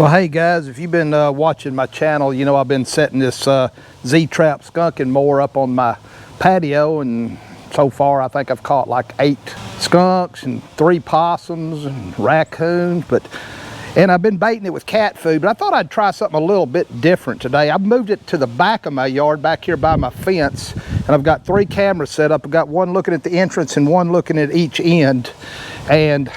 Well, hey guys, if you've been watching my channel, you know I've been setting this Trap Skunk-n-more up on my patio, and so far I think I've caught like 8 skunks and 3 possums and raccoons, and I've been baiting it with cat food, but I thought I'd try something a little bit different today. I've moved it to the back of my yard, back here by my fence, and I've got 3 cameras set up. I've got one looking at the entrance and one looking at each end, and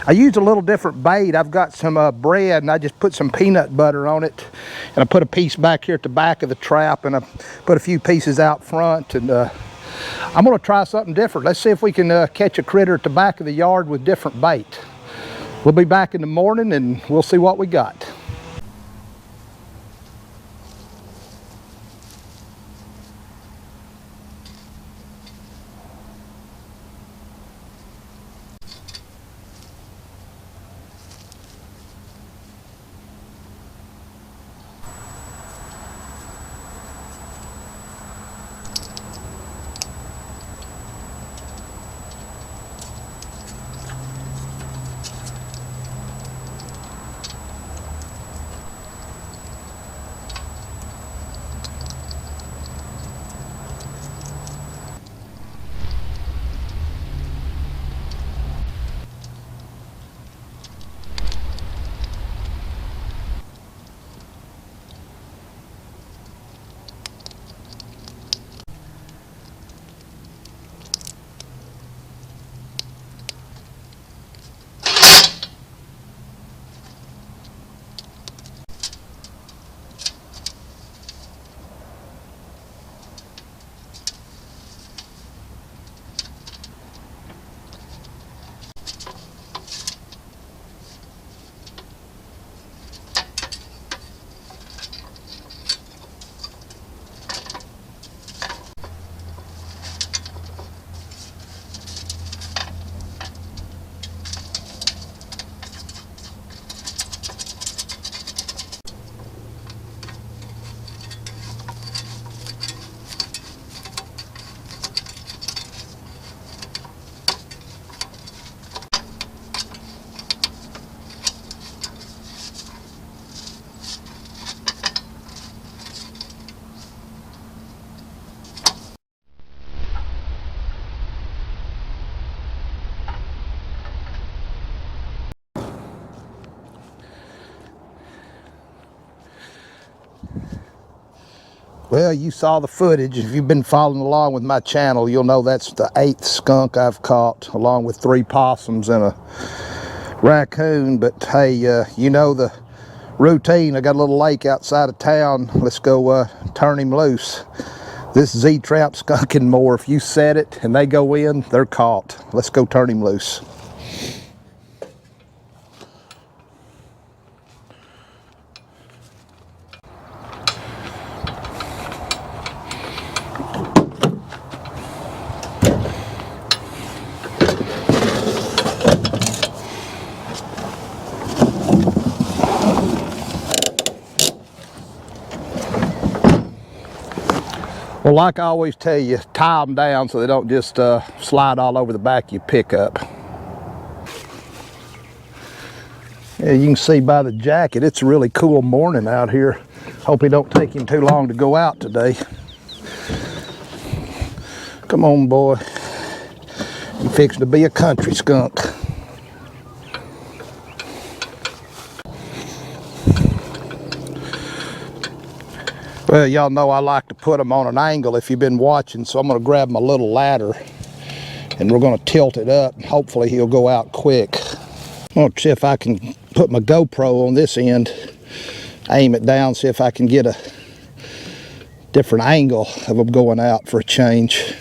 I used a little different bait. I've got some bread, and I just put some peanut butter on it, and I put a piece back here at the back of the trap, and I put a few pieces out front, and I'm gonna try something different. Let's see if we can catch a critter at the back of the yard with different bait. We'll be back in the morning and we'll see what we got. Well, you saw the footage. If you've been following along with my channel, you'll know that's the 8th skunk I've caught, along with 3 possums and a raccoon. But hey, you know the routine. I got a little lake outside of town. Let's go turn him loose. This Trap Skunk-n-more, if you set it and they go in, they're caught. Let's go turn him loose. Well, like I always tell you, tie them down so they don't just slide all over the back of your pickup. Yeah, you can see by the jacket, it's a really cool morning out here. Hope it don't take him too long to go out today. Come on, boy. You fixing to be a country skunk. Well, y'all know I like to put them on an angle if you've been watching, so I'm going to grab my little ladder and we're going to tilt it up. Hopefully he'll go out quick. I'm going to see if I can put my GoPro on this end, aim it down, see if I can get a different angle of them going out for a change.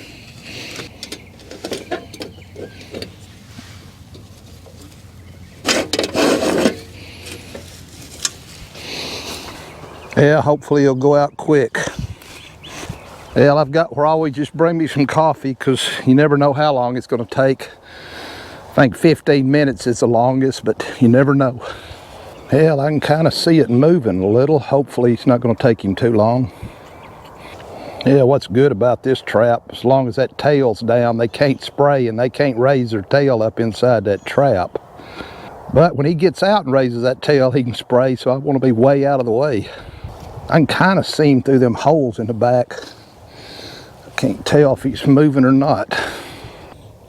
Yeah, hopefully he'll go out quick. Well, I've got where I always just bring me some coffee because you never know how long it's going to take. I think 15 minutes is the longest, but you never know. Hell, I can kind of see it moving a little. Hopefully it's not going to take him too long. Yeah, what's good about this trap, as long as that tail's down, they can't spray and they can't raise their tail up inside that trap. But when he gets out and raises that tail, he can spray, so I want to be way out of the way. I can kind of see him through them holes in the back. I can't tell if he's moving or not.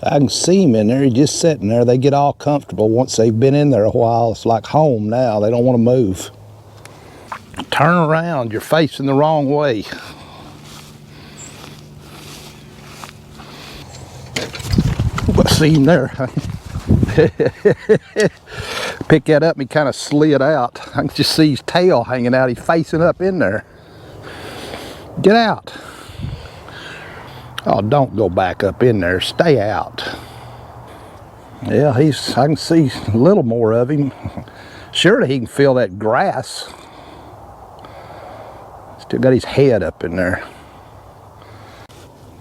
I can see him in there. He's just sitting there. They get all comfortable once they've been in there a while. It's like home now. They don't want to move. Turn around. You're facing the wrong way. I see him there. Pick that up and he kind of slid out. I can just see his tail hanging out. He's facing up in there. Get out. Oh, don't go back up in there. Stay out. Yeah, I can see a little more of him. Surely he can feel that grass. Still got his head up in there.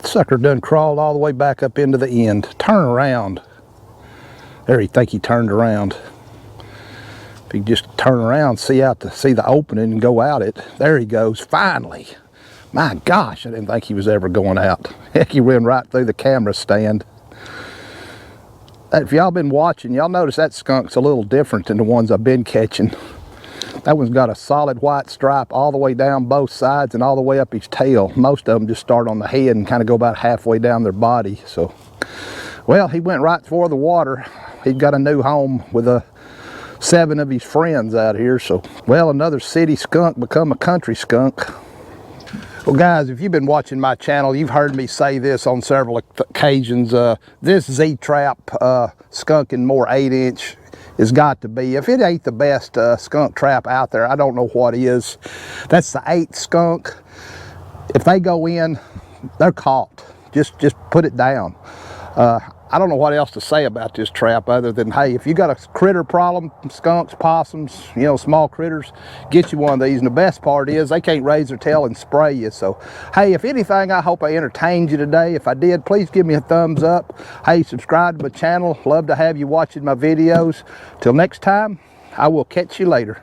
Sucker done crawled all the way back up into the end. Turn around. There, he think he turned around. If he just turn around, see the opening and go out it. There he goes, finally. My gosh, I didn't think he was ever going out. Heck, he ran right through the camera stand. If y'all been watching, y'all notice that skunk's a little different than the ones I've been catching. That one's got a solid white stripe all the way down both sides and all the way up his tail. Most of them just start on the head and kind of go about halfway down their body. So, well, he went right for the water. He's got a new home with 7 of his friends out here. So, well, another city skunk become a country skunk. Well, guys, if you've been watching my channel, you've heard me say this on several occasions. This Z-Trap skunk-n-more 8-inch has got to be, if it ain't the best skunk trap out there, I don't know what is. That's the Eigth skunk. If they go in, they're caught. Just put it down. I don't know what else to say about this trap other than, hey, if you got a critter problem, skunks, possums, you know, small critters, get you one of these. And the best part is they can't raise their tail and spray you. So, hey, if anything, I hope I entertained you today. If I did, please give me a thumbs up. Hey, subscribe to my channel. Love to have you watching my videos. Till next time, I will catch you later.